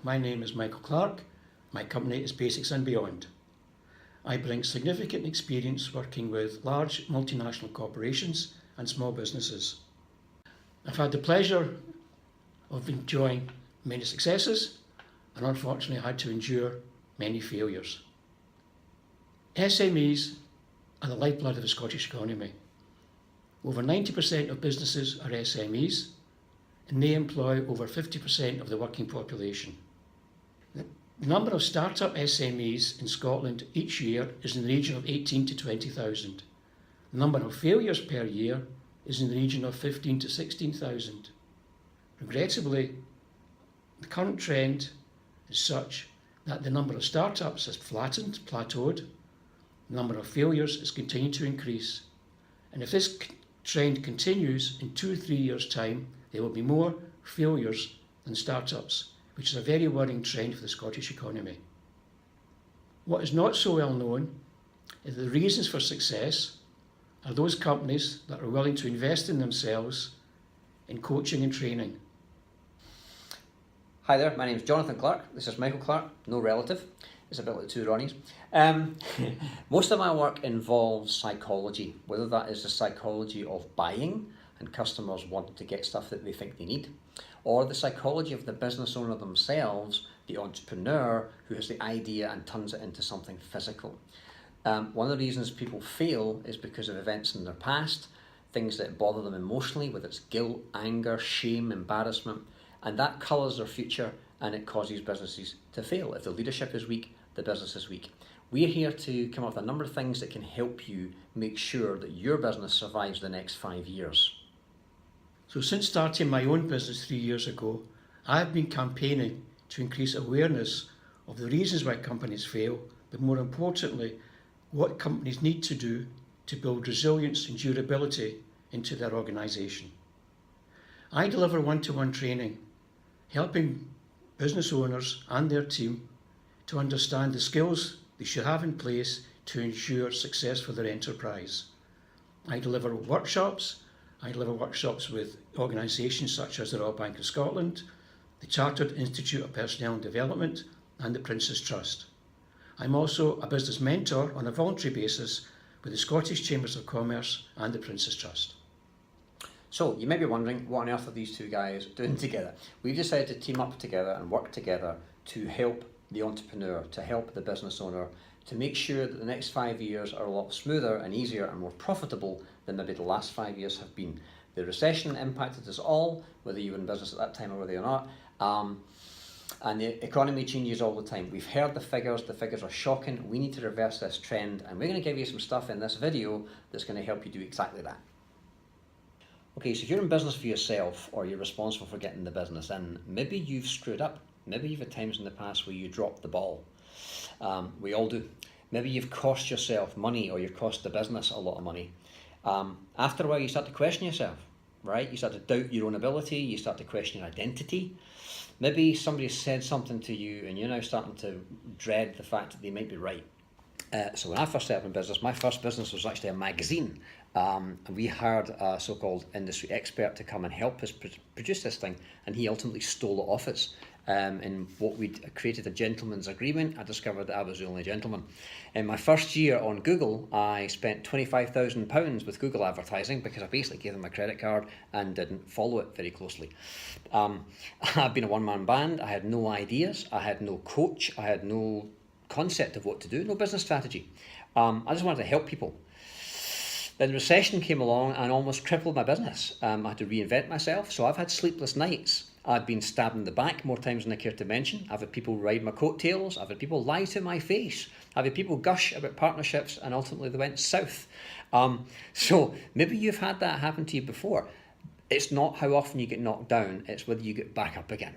my name is Michael Clark. My company is Basics and Beyond. I bring significant experience working with large multinational corporations and small businesses. I've had the pleasure of enjoying many successes and unfortunately had to endure many failures. SMEs are the lifeblood of the Scottish economy. Over 90% of businesses are SMEs and they employ over 50% of the working population. The number of start-up SMEs in Scotland each year is in the region of 18 to 20,000. The number of failures per year is in the region of 15 to 16,000. Regrettably, the current trend is such that the number of start-ups has plateaued, the number of failures is continuing to increase. And if this trend continues in 2 or 3 years' time, there will be more failures than start-ups, which is a very worrying trend for the Scottish economy. What is not so well known is that the reasons for success are those companies that are willing to invest in themselves in coaching and training. Hi there, my name is Jonathan Clark. This is Michael Clark, no relative. It's a bit like the two Ronnies. Most of my work involves psychology, whether that is the psychology of buying and customers wanting to get stuff that they think they need, or the psychology of the business owner themselves, the entrepreneur who has the idea and turns it into something physical. One of the reasons people fail is because of events in their past, things that bother them emotionally, whether it's guilt, anger, shame, embarrassment, and that colours their future and it causes businesses to fail. If the leadership is weak, the business is weak. We're here to come up with a number of things that can help you make sure that your business survives the next 5 years. So since starting my own business 3 years ago, I've been campaigning to increase awareness of the reasons why companies fail, but more importantly, what companies need to do to build resilience and durability into their organisation. I deliver one-to-one training, helping business owners and their team to understand the skills they should have in place to ensure success for their enterprise. I deliver workshops with organisations such as the Royal Bank of Scotland, the Chartered Institute of Personnel and Development, and the Prince's Trust. I'm also a business mentor on a voluntary basis with the Scottish Chambers of Commerce and the Prince's Trust. So you may be wondering, what on earth are these two guys doing together? We've decided to team up together and work together to help the entrepreneur, to help the business owner, to make sure that the next 5 years are a lot smoother and easier and more profitable than maybe the last 5 years have been. The recession impacted us all, whether you were in business at that time or whether you're not, and the economy changes all the time. We've heard the figures are shocking. We need to reverse this trend, and we're going to give you some stuff in this video that's going to help you do exactly that. Okay, so if you're in business for yourself or you're responsible for getting the business in, maybe you've screwed up. Maybe you've had times in the past where you dropped the ball. We all do. Maybe you've cost yourself money or you've cost the business a lot of money. After a while you start to question yourself, right? You start to doubt your own ability, you start to question your identity. Maybe somebody said something to you and you're now starting to dread the fact that they might be right. So when I first set up in business, my first business was actually a magazine. And we hired a so-called industry expert to come and help us produce this thing, and he ultimately stole it off us. In what we'd created a gentleman's agreement, I discovered that I was the only gentleman. In my first year on Google, I spent £25,000 with Google advertising because I basically gave them my credit card and didn't follow it very closely. I've been a one-man band. I had no ideas. I had no coach. I had no concept of what to do, no business strategy. I just wanted to help people. Then the recession came along and almost crippled my business. I had to reinvent myself, so I've had sleepless nights. I've been stabbed in the back more times than I care to mention. I've had people ride my coattails. I've had people lie to my face. I've had people gush about partnerships and ultimately they went south. So maybe you've had that happen to you before. It's not how often you get knocked down, it's whether you get back up again.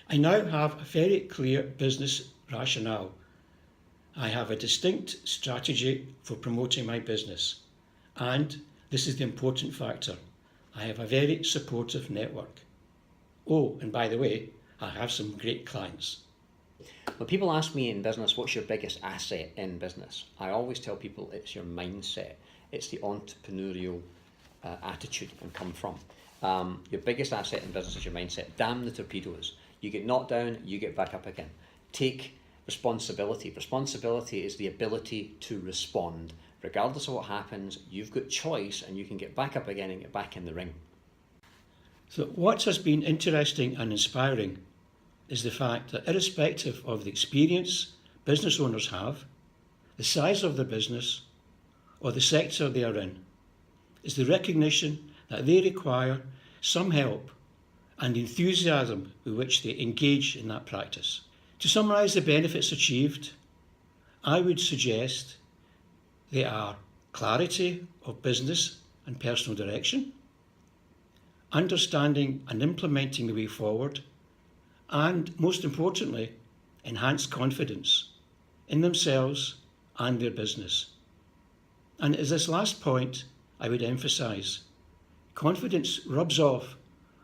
I now have a very clear business rationale. I have a distinct strategy for promoting my business. And this is the important factor. I have a very supportive network. Oh, and by the way, I have some great clients. When people ask me in business, what's your biggest asset in business? I always tell people it's your mindset. It's the entrepreneurial attitude and come from. Your biggest asset in business is your mindset. Damn the torpedoes. You get knocked down, you get back up again. Take responsibility. Responsibility is the ability to respond. Regardless of what happens, you've got choice and you can get back up again and get back in the ring. So what has been interesting and inspiring is the fact that irrespective of the experience business owners have, the size of their business, or the sector they are in, is the recognition that they require some help and enthusiasm with which they engage in that practice. To summarise the benefits achieved, I would suggest they are clarity of business and personal direction, understanding and implementing the way forward, and most importantly, enhanced confidence in themselves and their business. And as this last point, I would emphasise, confidence rubs off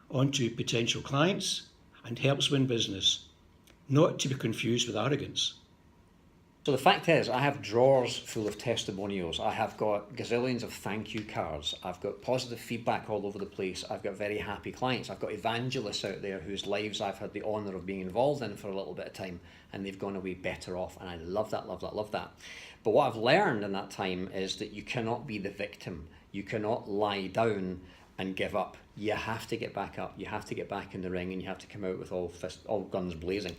onto potential clients and helps win business, not to be confused with arrogance. So the fact is, I have drawers full of testimonials. I have got gazillions of thank you cards. I've got positive feedback all over the place. I've got very happy clients. I've got evangelists out there whose lives I've had the honour of being involved in for a little bit of time, and they've gone away better off. And I love that, love that, love that. But what I've learned in that time is that you cannot be the victim. You cannot lie down and give up. You have to get back up. You have to get back in the ring, and you have to come out with all guns blazing.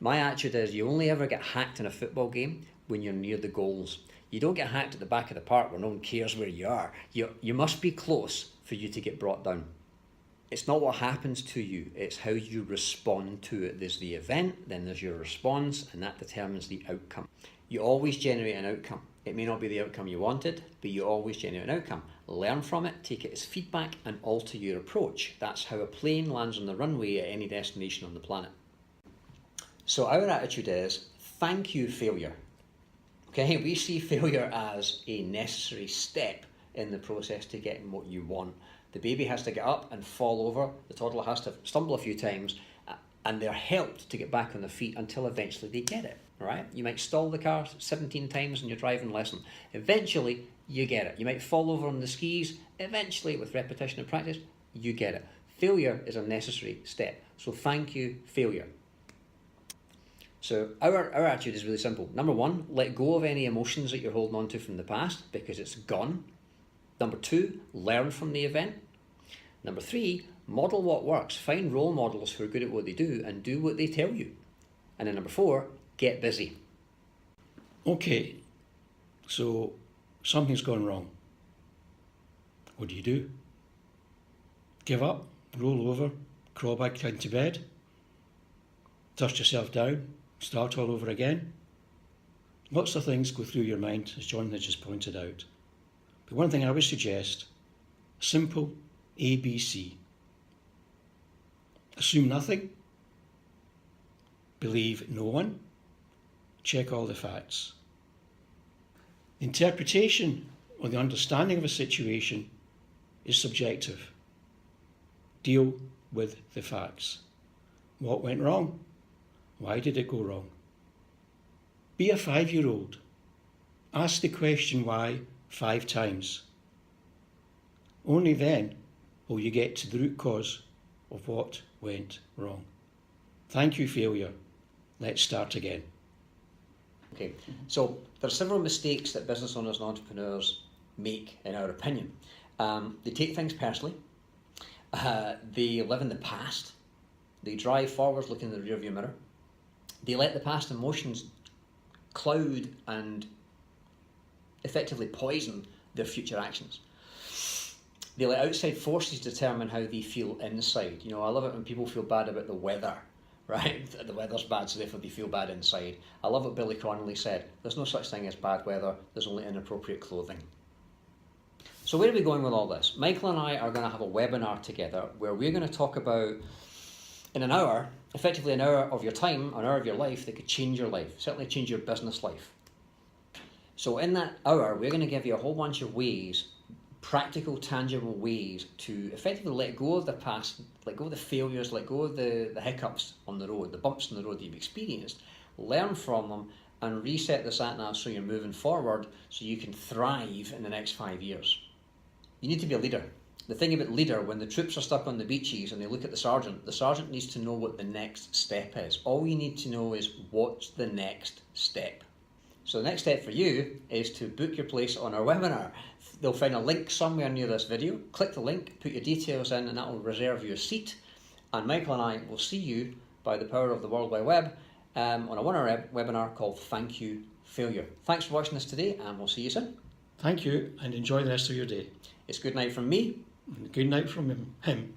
My attitude is you only ever get hacked in a football game when you're near the goals. You don't get hacked at the back of the park where no one cares where you are. You must be close for you to get brought down. It's not what happens to you, it's how you respond to it. There's the event, then there's your response, and that determines the outcome. You always generate an outcome. It may not be the outcome you wanted, but you always generate an outcome. Learn from it, take it as feedback, and alter your approach. That's how a plane lands on the runway at any destination on the planet. So our attitude is, thank you, failure. Okay, we see failure as a necessary step in the process to getting what you want. The baby has to get up and fall over, the toddler has to stumble a few times, and they're helped to get back on their feet until eventually they get it, right? You might stall the car 17 times in your driving lesson. Eventually, you get it. You might fall over on the skis. Eventually, with repetition and practice, you get it. Failure is a necessary step. So thank you, failure. So our attitude is really simple. Number one, let go of any emotions that you're holding on to from the past because it's gone. Number two, learn from the event. Number three, model what works. Find role models who are good at what they do and do what they tell you. And then number four, get busy. Okay, so something's gone wrong. What do you do? Give up, roll over, crawl back into bed, dust yourself down, start all over again? Lots of things go through your mind, as John has just pointed out. But one thing I would suggest, simple ABC. Assume nothing, believe no one, check all the facts. The interpretation or the understanding of a situation is subjective. Deal with the facts. What went wrong? Why did it go wrong? Be a 5-year-old. Ask the question why 5 times. Only then will you get to the root cause of what went wrong. Thank you, failure. Let's start again. Okay, so there are several mistakes that business owners and entrepreneurs make, in our opinion. They take things personally. They live in the past. They drive forwards looking in the rearview mirror. They let the past emotions cloud and effectively poison their future actions. They let outside forces determine how they feel inside. You know, I love it when people feel bad about the weather, right? The weather's bad, so therefore they feel bad inside. I love what Billy Connolly said. There's no such thing as bad weather, there's only inappropriate clothing. So where are we going with all this? Michael and I are going to have a webinar together where we're going to talk about, in an hour, effectively an hour of your time, an hour of your life that could change your life, certainly change your business life. So in that hour, we're going to give you a whole bunch of ways, practical, tangible ways to effectively let go of the past, let go of the failures, let go of the hiccups on the road, the bumps on the road that you've experienced, learn from them and reset the sat-nav so you're moving forward so you can thrive in the next 5 years. You need to be a leader. The thing about leader, when the troops are stuck on the beaches and they look at the sergeant needs to know what the next step is. All you need to know is what's the next step. So the next step for you is to book your place on our webinar. They'll find a link somewhere near this video. Click the link, put your details in, and that will reserve you a seat. And Michael and I will see you by the power of the World Wide Web on a 1 hour webinar called Thank You Failure. Thanks for watching this today, and we'll see you soon. Thank you, and enjoy the rest of your day. It's good night from me. And good night from him.